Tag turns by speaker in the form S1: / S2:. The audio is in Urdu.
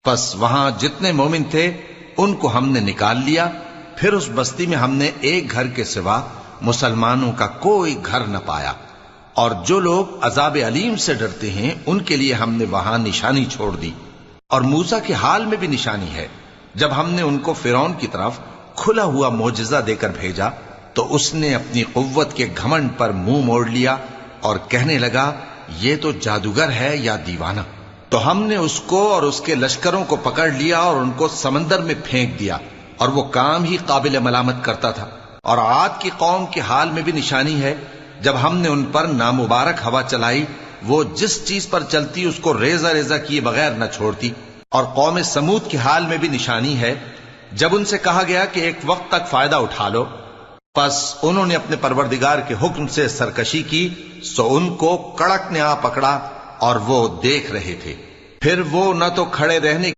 S1: پس وہاں جتنے مومن تھے ان کو ہم نے نکال لیا، پھر اس بستی میں ہم نے ایک گھر کے سوا مسلمانوں کا کوئی گھر نہ پایا، اور جو لوگ عذاب علیم سے ڈرتے ہیں ان کے لیے ہم نے وہاں نشانی چھوڑ دی۔ اور موسیٰ کے حال میں بھی نشانی ہے، جب ہم نے ان کو فرعون کی طرف کھلا ہوا معجزہ دے کر بھیجا تو اس نے اپنی قوت کے گھمنڈ پر منہ موڑ لیا اور کہنے لگا یہ تو جادوگر ہے یا دیوانہ۔ تو ہم نے اس کو اور اس کے لشکروں کو پکڑ لیا اور ان کو سمندر میں پھینک دیا، اور وہ کام ہی قابل ملامت کرتا تھا۔ اور عاد کی قوم کے حال میں بھی نشانی ہے، جب ہم نے ان پر نامبارک ہوا چلائی، وہ جس چیز پر چلتی اس کو ریزہ ریزہ کیے بغیر نہ چھوڑتی۔ اور قوم سمود کے حال میں بھی نشانی ہے، جب ان سے کہا گیا کہ ایک وقت تک فائدہ اٹھا لو، پس انہوں نے اپنے پروردگار کے حکم سے سرکشی کی، سو ان کو کڑک نے آ پکڑا اور وہ دیکھ رہے تھے، پھر وہ نہ تو کھڑے رہنے